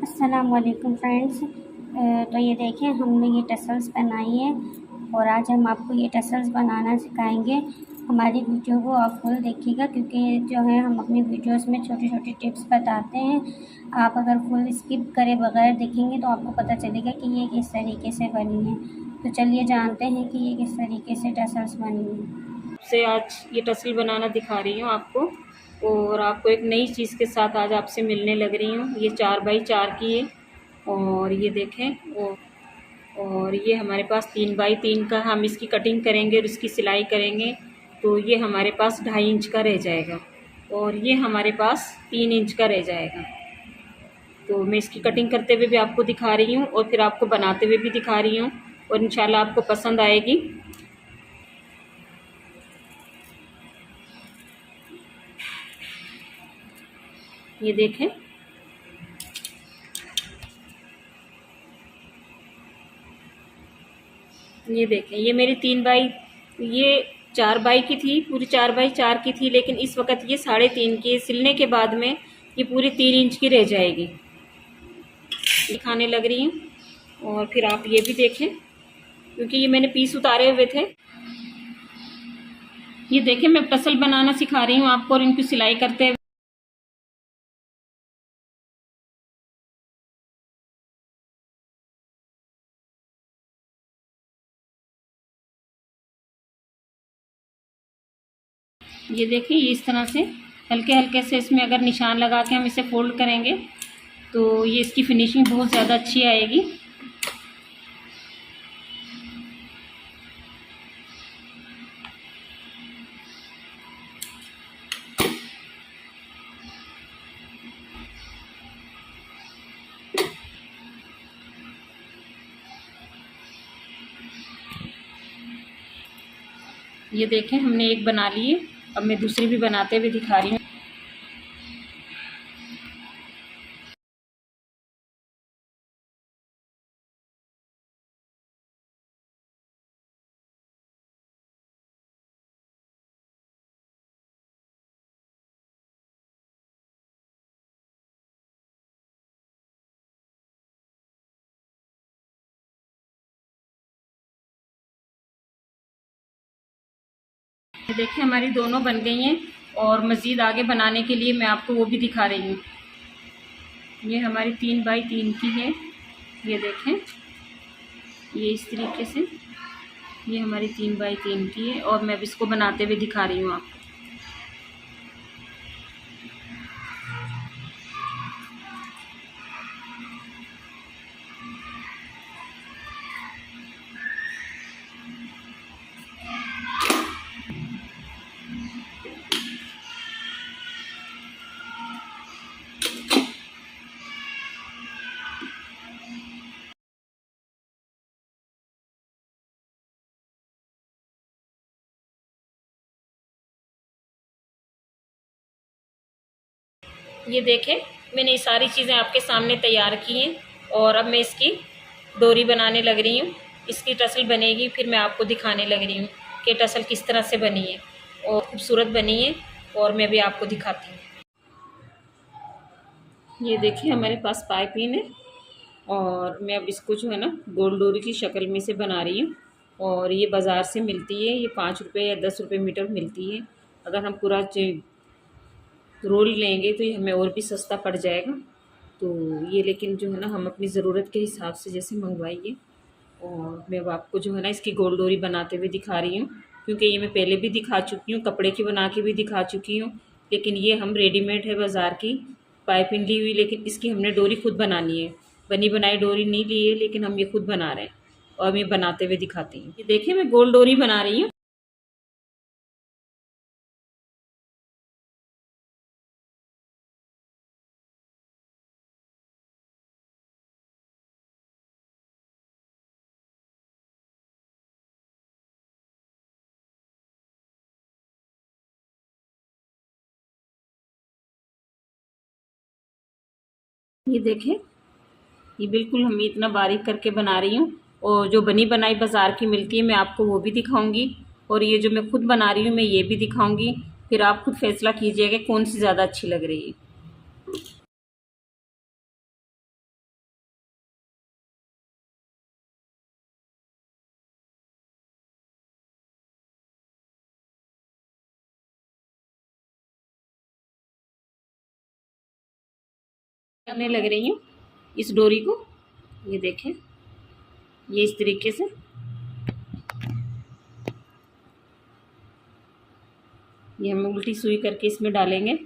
अस्सलाम वालेकुम फ्रेंड्स। तो ये देखें, हमने ये टसल्स बनाई है और आज हम आपको ये टसल्स बनाना सिखाएंगे। हमारी वीडियो को आप फुल देखिएगा क्योंकि जो है हम अपनी वीडियोस में छोटी छोटी टिप्स बताते हैं। आप अगर फुल स्किप करे बगैर देखेंगे तो आपको पता चलेगा कि ये किस तरीके से बनी है। तो चलिए जानते हैं कि ये किस तरीके से टसल्स बनी है। से आज ये टसल बनाना दिखा रही हूँ आपको, और आपको एक नई चीज़ के साथ आज आपसे मिलने लग रही हूँ। ये 4x4 की है और ये देखें और ये हमारे पास 3x3 का हम इसकी कटिंग करेंगे और इसकी सिलाई करेंगे तो ये हमारे पास 2.5 इंच का रह जाएगा और ये हमारे पास 3 इंच का रह जाएगा। तो मैं इसकी कटिंग करते हुए भी आपको दिखा रही हूँ और फिर आपको बनाते हुए भी दिखा रही हूँ और इंशाल्लाह आपको पसंद आएगी। ये देखें, ये देखें, ये मेरी 4x की थी, पूरी 4x4 की थी, लेकिन इस वक्त ये 3.5 की सिलने के बाद में ये पूरी 3 इंच की रह जाएगी। दिखाने लग रही हूँ और फिर आप ये भी देखें क्योंकि ये मैंने पीस उतारे हुए थे। ये देखें, मैं टसल बनाना सिखा रही हूँ आपको और इनकी सिलाई करते हुए। ये देखिए, ये इस तरह से हल्के हल्के से इसमें अगर निशान लगा के हम इसे फोल्ड करेंगे तो ये इसकी फिनिशिंग बहुत ज़्यादा अच्छी आएगी। ये देखें, हमने एक बना ली है, अब मैं दूसरी भी बनाते हुए दिखा रही हूँ। ये देखिए, हमारी दोनों बन गई हैं और मज़ीद आगे बनाने के लिए मैं आपको वो भी दिखा रही हूँ। ये हमारी 3x3 की है। ये देखें, ये इस तरीके से ये हमारी 3x3 की है और मैं अब इसको बनाते हुए दिखा रही हूँ आपको। ये देखें, मैंने ये सारी चीज़ें आपके सामने तैयार की हैं और अब मैं इसकी डोरी बनाने लग रही हूँ। इसकी टसल बनेगी, फिर मैं आपको दिखाने लग रही हूँ कि टसल किस तरह से बनी है और खूबसूरत बनी है और मैं भी आपको दिखाती हूँ। ये देखिए, हमारे पास पाइपिंग है और मैं अब इसको जो है ना गोल डोरी की शक्ल में से बना रही हूँ और ये बाज़ार से मिलती है। ये 5 रुपये या 10 रुपये मीटर मिलती है। अगर हम पूरा रोल लेंगे तो ये हमें और भी सस्ता पड़ जाएगा। तो ये लेकिन जो है ना हम अपनी ज़रूरत के हिसाब से जैसे मंगवाइए। और मैं अब आपको जो है ना इसकी गोल डोरी बनाते हुए दिखा रही हूँ क्योंकि ये मैं पहले भी दिखा चुकी हूँ, कपड़े की बना के भी दिखा चुकी हूँ, लेकिन ये हम रेडीमेड है बाज़ार की पाइपिंग ली हुई, लेकिन इसकी हमने डोरी खुद बनानी है। बनी बनाई डोरी नहीं ली है, लेकिन हम ये खुद बना रहे हैं और मैं बनाते हुए दिखाती हूँ। ये देखिए, मैं गोल डोरी बना रही हूँ। ये देखें, ये बिल्कुल हम इतना बारीक करके बना रही हूँ और जो बनी बनाई बाज़ार की मिलती है मैं आपको वो भी दिखाऊंगी और ये जो मैं खुद बना रही हूँ मैं ये भी दिखाऊंगी। फिर आप खुद फैसला कीजिएगा कौन सी ज़्यादा अच्छी लग रही है। करने लग रही हूँ इस डोरी को। ये देखें, ये इस तरीके से ये हम उल्टी सुई करके इसमें डालेंगे।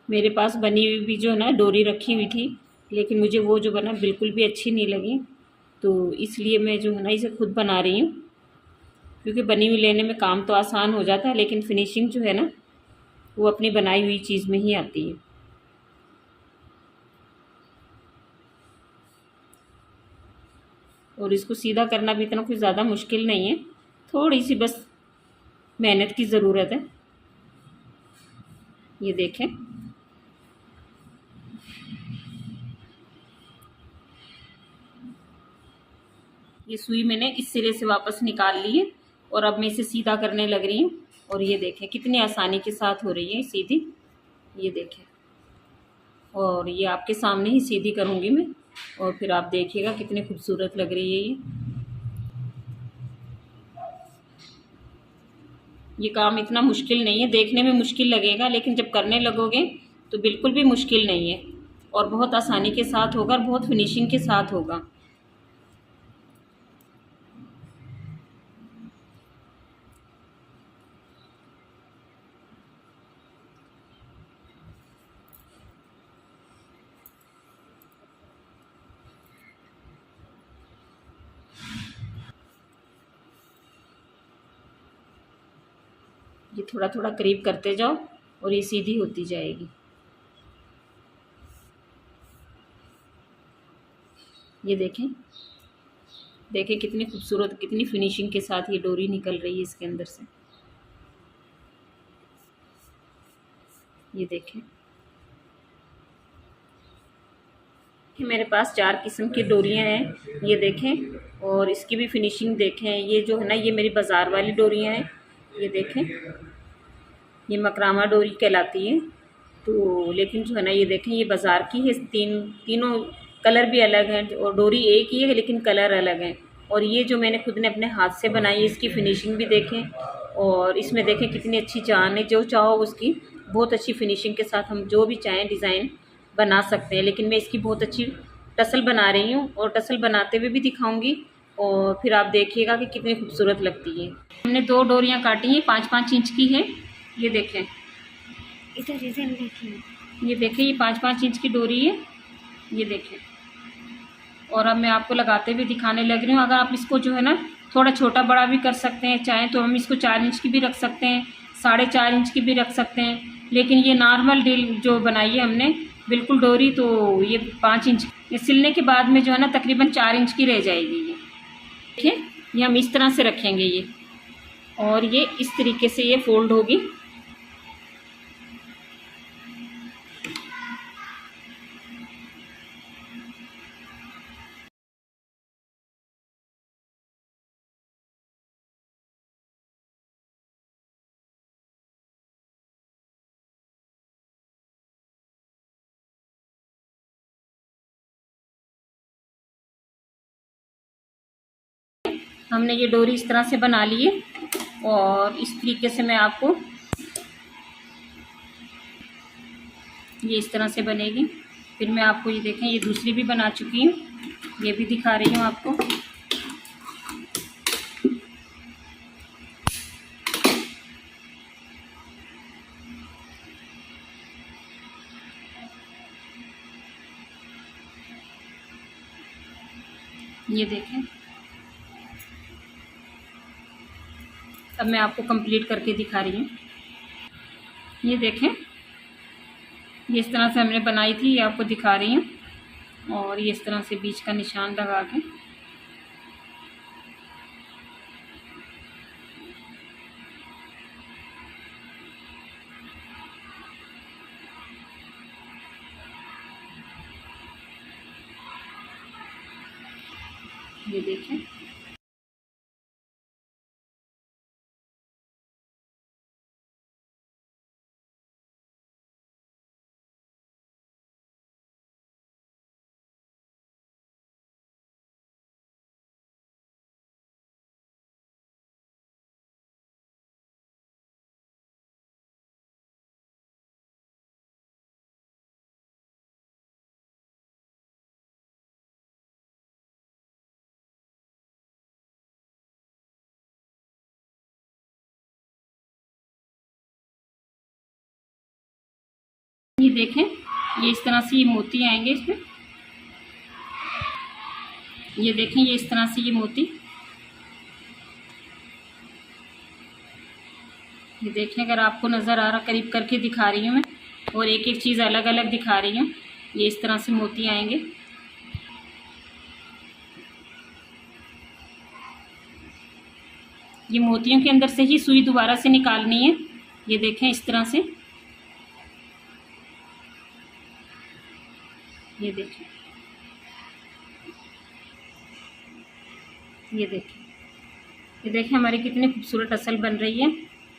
मेरे पास बनी हुई भी जो है ना डोरी रखी हुई थी, लेकिन मुझे वो जो बना बिल्कुल भी अच्छी नहीं लगी, तो इसलिए मैं जो है ना इसे खुद बना रही हूँ। क्योंकि बनी हुई लेने में काम तो आसान हो जाता है, लेकिन फिनिशिंग जो है ना वो अपनी बनाई हुई चीज़ में ही आती है। और इसको सीधा करना भी इतना कुछ ज़्यादा मुश्किल नहीं है, थोड़ी सी बस मेहनत की ज़रूरत है। ये देखें, ये सुई मैंने इस सिरे से वापस निकाल ली है और अब मैं इसे सीधा करने लग रही हूँ। और ये देखें कितनी आसानी के साथ हो रही है सीधी। ये देखें, और ये आपके सामने ही सीधी करूँगी मैं, और फिर आप देखिएगा कितनी खूबसूरत लग रही है ये काम इतना मुश्किल नहीं है, देखने में मुश्किल लगेगा लेकिन जब करने लगोगे तो बिल्कुल भी मुश्किल नहीं है, और बहुत आसानी के साथ होगा और बहुत फिनिशिंग के साथ होगा। ये थोड़ा थोड़ा करीब करते जाओ और ये सीधी होती जाएगी। ये देखें, देखें कितनी खूबसूरत, कितनी फिनिशिंग के साथ ये डोरी निकल रही है इसके अंदर से। ये देखें कि मेरे पास 4 किस्म की डोरियां हैं। ये देखें, और इसकी भी फिनिशिंग देखें। ये जो है ना ये मेरी बाज़ार वाली डोरियां हैं। ये देखें, ये मकरामा डोरी कहलाती है। तो लेकिन जो है ना ये देखें, ये बाज़ार की है। तीनों कलर भी अलग हैं, और डोरी एक ही है लेकिन कलर अलग हैं। और ये जो मैंने खुद ने अपने हाथ से बनाई है, इसकी फिनिशिंग भी देखें, और इसमें देखें कितनी अच्छी जान है। जो चाहो उसकी बहुत अच्छी फिनिशिंग के साथ हम जो भी चाहें डिज़ाइन बना सकते हैं। लेकिन मैं इसकी बहुत अच्छी टसल बना रही हूँ, और टसल बनाते हुए भी दिखाऊंगी, और फिर आप देखिएगा कि कितनी खूबसूरत लगती है। हमने 2 डोरियाँ काटी हैं, 5-5 इंच की है। ये देखें, इधर इधर देखिए, ये देखें, ये 5-5 इंच की डोरी है। ये देखें, और अब मैं आपको लगाते हुए दिखाने लग रही हूँ। अगर आप इसको जो है ना थोड़ा छोटा बड़ा भी कर सकते हैं, चाहें तो हम इसको 4 इंच की भी रख सकते हैं, 4.5 इंच की भी रख सकते हैं। लेकिन ये नॉर्मल डील जो बनाई है हमने बिल्कुल डोरी, तो ये 5 इंच, ये सिलने के बाद में जो है ना तकरीबन 4 इंच की रह जाएगी। ये देखिए, ये हम इस तरह से रखेंगे ये, और ये इस तरीके से ये फोल्ड होगी। हमने ये डोरी इस तरह से बना ली है, और इस तरीके से मैं आपको ये इस तरह से बनेगी। फिर मैं आपको ये देखें, ये दूसरी भी बना चुकी हूँ, ये भी दिखा रही हूँ आपको। ये देखें, अब मैं आपको कंप्लीट करके दिखा रही हूँ। ये देखें, ये इस तरह से हमने बनाई थी, ये आपको दिखा रही हूँ। और ये इस तरह से बीच का निशान लगा के ये देखें। ये देखें, ये इस तरह से ये मोती आएंगे इसमें। ये देखें, ये इस तरह से ये मोती, ये देखें, अगर आपको नज़र आ रहा, करीब करके दिखा रही हूँ मैं, और एक एक चीज़ अलग अलग दिखा रही हूँ। ये इस तरह से मोती आएंगे। ये मोतियों के अंदर से ही सुई दोबारा से निकालनी है। ये देखें इस तरह से, ये देखें, ये देखें, ये देखें हमारी कितनी खूबसूरत टसल बन रही है।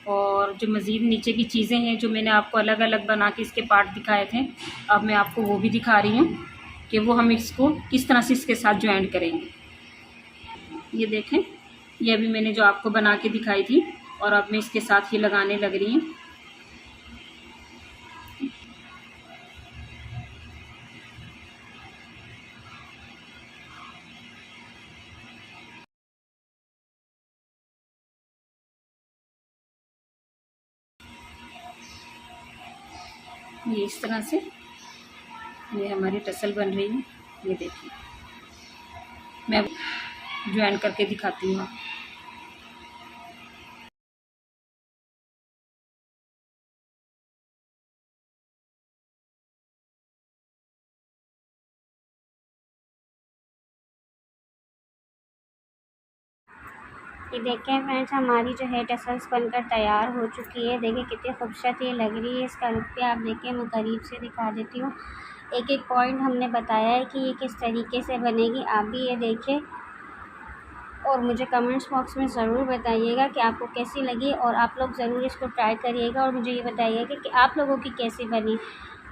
और जो मज़ीद नीचे की चीज़ें हैं, जो मैंने आपको अलग अलग बना के इसके पार्ट दिखाए थे, अब मैं आपको वो भी दिखा रही हूँ कि वो हम इसको किस तरह से इसके साथ ज्वाइन करेंगे। ये देखें, ये अभी मैंने जो आपको बना के दिखाई थी, और अब मैं इसके साथ ये लगाने लग रही हूँ। ये इस तरह से ये हमारी टसल बन रही है। ये देखिए, मैं ज्वाइन करके दिखाती हूँ। ये देखें फ्रेंड्स, हमारी जो है टसल्स बनकर तैयार हो चुकी है। देखिए कितनी खूबसूरत ये लग रही है। इसका लुक भी आप देखें, मैं करीब से दिखा देती हूँ। एक एक पॉइंट हमने बताया है कि ये किस तरीके से बनेगी। आप भी ये देखें और मुझे कमेंट्स बॉक्स में ज़रूर बताइएगा कि आपको कैसी लगी, और आप लोग ज़रूर इसको ट्राई करिएगा और मुझे ये बताइएगा कि आप लोगों की कैसी बनी।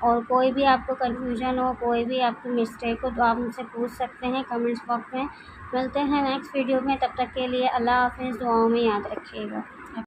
और कोई भी आपको कन्फ्यूजन हो, कोई भी आपको मिस्टेक हो, तो आप मुझसे पूछ सकते हैं कमेंट्स बॉक्स में। मिलते हैं नेक्स्ट वीडियो में, तब तक के लिए अल्लाह हाफ़िज़। दुआओं में याद रखिएगा।